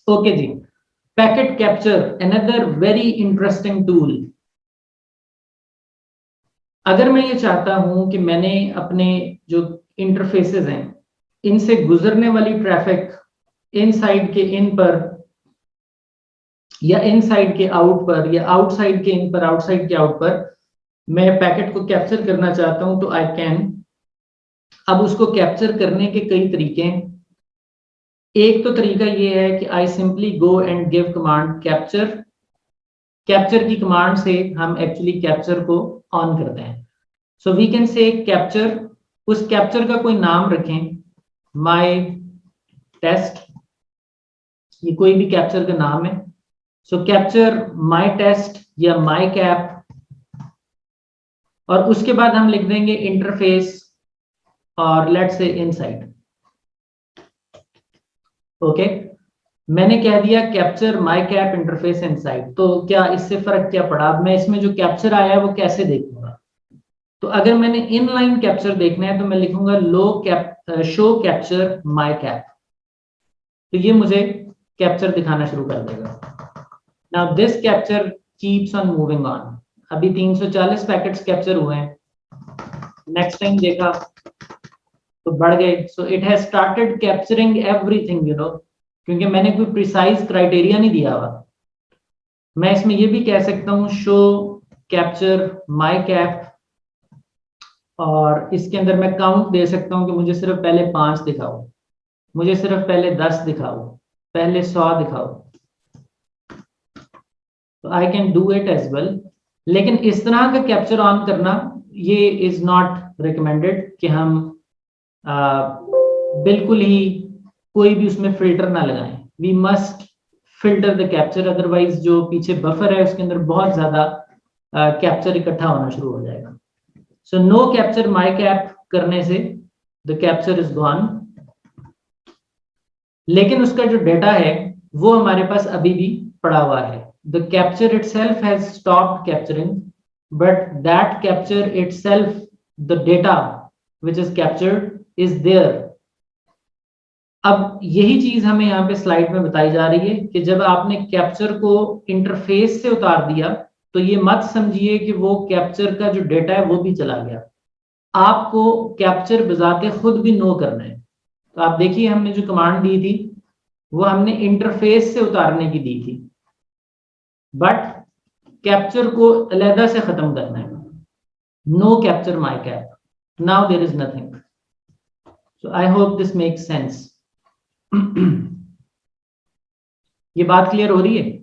Okay ji, packet capture another very interesting tool. अगर मैं ये चाहता हूं कि मैंने अपने जो इंटरफेसेस हैं इनसे गुजरने वाली ट्रैफिक इनसाइड के इन पर या इनसाइड के आउट पर या आउटसाइड के इन पर आउटसाइड के आउट पर मैं पैकेट को कैप्चर करना चाहता हूं तो आई कैन। अब उसको कैप्चर करने के कई तरीके हैं। एक तो तरीका ये है कि I simply go and give command capture. Capture की कमांड से हम एक्चुअली कैप्चर को ऑन करते हैं। So we can say capture, उस कैप्चर का कोई नाम रखें, माय टेस्ट, ये कोई भी कैप्चर का नाम है। सो कैप्चर माय टेस्ट या माय कैप, और उसके बाद हम लिख देंगे इंटरफेस और लेट्स से इनसाइड। ओके, मैंने कह दिया capture my cap interface inside. तो क्या इससे फर्क क्या पड़ा? अब मैं इसमें जो कैप्चर आया है वो कैसे देखूंगा? तो अगर मैंने इनलाइन कैप्चर देखना है तो मैं लिखूंगा शो कैप्चर माय कैप। तो ये मुझे कैप्चर दिखाना शुरू कर देगा। Now this capture keeps on moving on. अभी 340 पैकेट्स कैप्चर हुए हैं, नेक्स्ट टाइम देखा तो बढ़ गए। So it has started capturing everything, you know, क्योंकि मैंने कोई प्रिसाइज क्राइटेरिया नहीं दिया हुआ। मैं इसमें ये भी कह सकता हूँ शो कैप्चर माय कैप, और इसके अंदर मैं काउंट दे सकता हूँ कि मुझे सिर्फ पहले 5 दिखाओ, मुझे सिर्फ पहले 10 दिखाओ, पहले 100 दिखाओ। तो I can do it as well. लेकिन इस तरह का कैप्चर ऑन करना ये इज नॉट रिकमेंडेड कि हम बिल्कुल ही कोई भी उसमें फिल्टर ना लगाएं। We must filter the capture, otherwise जो पीछे बफर है उसके अंदर बहुत ज्यादा कैप्चर इकट्ठा होना शुरू हो जाएगा। So no capture my cap करने से द कैप्चर इज गॉन, लेकिन उसका जो डेटा है वो हमारे पास अभी भी पड़ा हुआ है। The capture itself has stopped capturing, but that capture itself, the data which is captured is there. अब यही चीज हमें यहाँ पे स्लाइड में बताई जा रही है कि जब आपने कैप्चर को इंटरफेस से उतार दिया तो ये मत समझिए कि वो कैप्चर का जो डेटा है वो भी चला गया। आपको कैप्चर बजाते खुद भी नो करना है। तो आप देखिए हमने जो कमांड दी थी वो हमने इंटरफेस से उतारने की दी थी, बट कैप्चर को अलहदा से खत्म करना है। No capture my cap, now there is nothing. So I hope this makes sense. ये बात क्लियर हो रही है?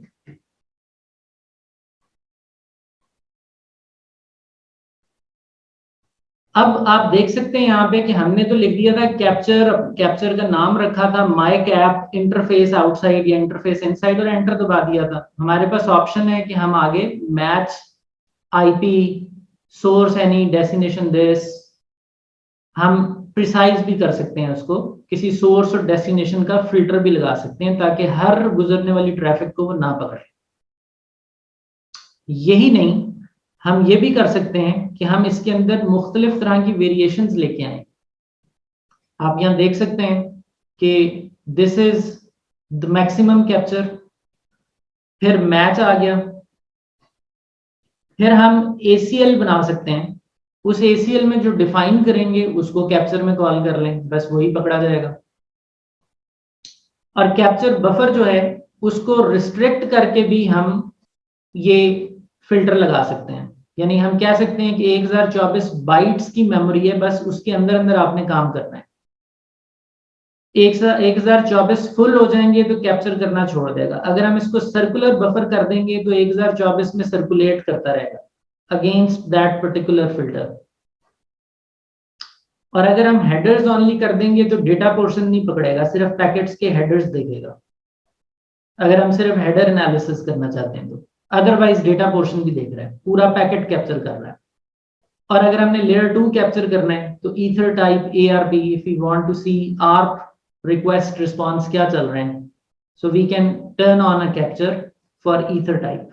अब आप देख सकते हैं यहाँ पे कि हमने तो लिख दिया था कैप्चर, कैप्चर का नाम रखा था माय कैप इंटरफेस आउटसाइड या इंटरफेस इनसाइड, और एंटर दबा दिया था। हमारे पास ऑप्शन है कि हम आगे match IP, source any, destination this, हम प्रिसाइज भी कर सकते हैं उसको, किसी सोर्स और डेस्टिनेशन का फिल्टर भी लगा सकते हैं ताकि हर गुजरने वाली ट्रैफिक को वो ना पकड़े। यही नहीं, हम ये भी कर सकते हैं कि हम इसके अंदर मुख्तलिफ तरह की वेरिएशंस लेके आए। आप यहां देख सकते हैं कि this is the maximum capture, फिर मैच आ गया, फिर हम एसीएल बना सकते हैं। उस एसीएल में जो डिफाइन करेंगे उसको कैप्चर में कॉल कर लें, बस वही पकड़ा जाएगा। और कैप्चर बफर जो है उसको रिस्ट्रिक्ट करके भी हम ये फिल्टर लगा सकते हैं। यानी हम कह सकते हैं कि 1024 बाइट्स की मेमोरी है, बस उसके अंदर अंदर आपने काम करना है। 1024 फुल हो जाएंगे तो कैप्चर करना छोड़ देगा। अगर हम इसको सर्कुलर बफर कर देंगे तो 1024 में सर्कुलेट करता रहेगा अगेंस्ट दैट पर्टिकुलर फिल्टर। और अगर हम हेडर्स ओनली कर देंगे तो डेटा पोर्शन नहीं पकड़ेगा, सिर्फ पैकेट्स के हेडर्स देखेगा, अगर हम सिर्फ हेडर एनालिसिस करना चाहते हैं तो। अदरवाइज डेटा पोर्शन भी देख रहा है, पूरा पैकेट कैप्चर कर रहा है। और अगर हमने लेयर 2 कैप्चर करना है तो ether type ARP, if you want to see ARP request response क्या चल रहे हैं, so we can turn on a capture for ether type.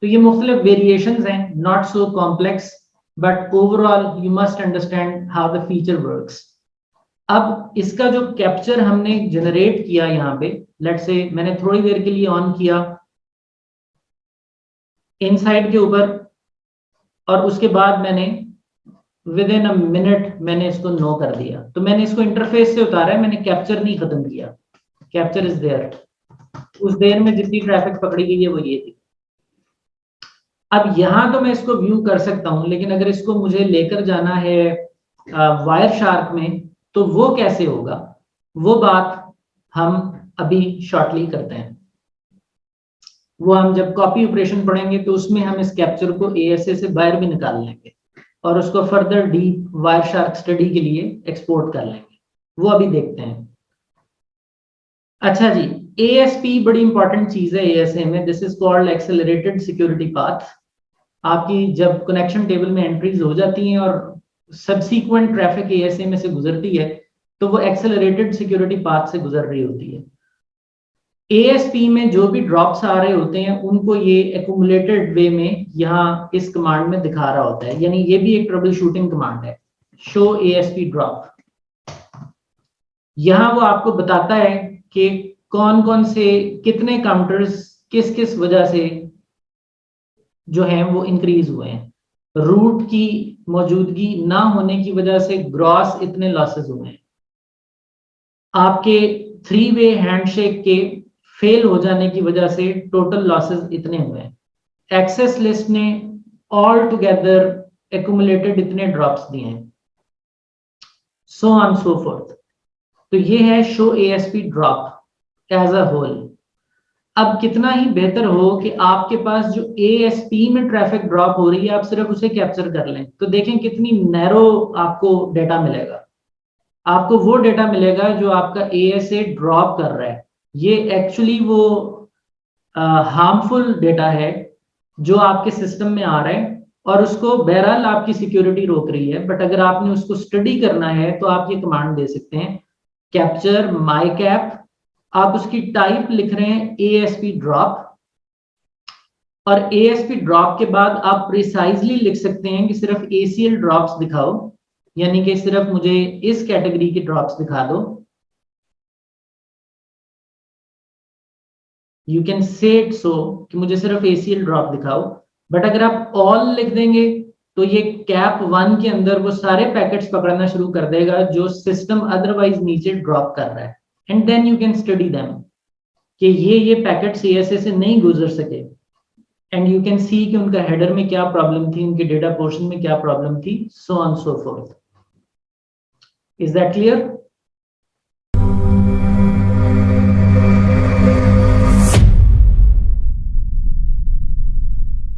तो ये मुख्तलिफ वेरिएशंस हैं, not so complex, but overall you must understand how the feature works. अब इसका जो कैप्चर हमने जनरेट किया यहाँ पे, लेट्स से मैंने थोड़ी देर के लिए ऑन किया इनसाइड के ऊपर, और उसके बाद मैंने विद इन अ मिनट मैंने इसको नो कर दिया। तो मैंने इसको इंटरफेस से उतारा है, मैंने कैप्चर नहीं खत्म किया। Capture is there. उस देर में जितनी ट्रैफिक पकड़ी गई है वो ये थी। अब यहां तो मैं इसको व्यू कर सकता हूं, लेकिन अगर इसको मुझे लेकर जाना है वायर शार्क में, तो वो कैसे होगा, वो बात हम अभी शॉर्टली करते हैं। वो हम जब कॉपी ऑपरेशन पढ़ेंगे तो उसमें हम इस कैप्चर को ASA से बाहर भी निकाल लेंगे और उसको further deep wire shark study के लिए एक्सपोर्ट कर लेंगे। वो अभी देखते हैं। अच्छा जी, ASP बड़ी इंपॉर्टेंट चीज है ASA में। This is called accelerated security path. आपकी जब कनेक्शन टेबल में एंट्रीज हो जाती हैं और सबसीक्वेंट ट्रैफिक ASA में से गुजरती है, तो वो एक्सेलरेटेड सिक्योरिटी पाथ से गुजर रही होती है। ASP में जो भी ड्रॉप्स आ रहे होते हैं उनको ये एक्यूमुलेटेड वे में यहाँ इस कमांड में दिखा रहा होता है, यानी ये भी एक ट्रबल शूटिंग कमांड है, शो ASP ड्रॉप। यहाँ वो आपको बताता है कि कौन कौन से कितने काउंटर्स किस किस वजह से जो है वो इंक्रीज हुए हैं। रूट की मौजूदगी ना होने की वजह से ग्रॉस इतने लॉसेस हुए हैं। आपके 3 वे हैंडशेक के फेल हो जाने की वजह से टोटल लॉसेस इतने हुए हैं। एक्सेस लिस्ट ने ऑल टुगेदर एक्यूमुलेटेड इतने ड्रॉप्स दिए हैं, सो ऑन सो फोर्थ। तो ये है show ASP drop as a whole. अब कितना ही बेहतर हो कि आपके पास जो ASP में ट्रैफिक ड्रॉप हो रही है आप सिर्फ उसे कैप्चर कर लें, तो देखें कितनी नैरो आपको डेटा मिलेगा। आपको वो डेटा मिलेगा जो आपका ASA ड्रॉप कर रहा है। ये एक्चुअली वो हार्मफुल डेटा है जो आपके सिस्टम में आ रहा है और उसको बहरहाल आपकी सिक्योरिटी रोक रही है। बट अगर आपने उसको स्टडी करना है तो आप ये कमांड दे सकते हैं, कैप्चर माई कैप। आप उसकी टाइप लिख रहे हैं ASP ड्रॉप, और ASP ड्रॉप के बाद आप प्रिसाइजली लिख सकते हैं कि सिर्फ ACL ड्रॉप्स दिखाओ, यानी कि सिर्फ मुझे इस कैटेगरी के ड्रॉप्स दिखा दो। You can say it so कि मुझे सिर्फ ACL ड्रॉप दिखाओ। बट अगर आप ऑल लिख देंगे तो ये कैप 1 के अंदर वो सारे पैकेट्स पकड़ना शुरू कर देगा जो सिस्टम अदरवाइज नीचे ड्रॉप कर रहा है, and then you can study them कि ये पैकेट्स ASA से नहीं गुजर सके, एंड यू कैन सी कि उनका हेडर में क्या प्रॉब्लम थी, उनके डेटा पोर्शन में क्या प्रॉब्लम थी, सो on so fourth. Is that clear?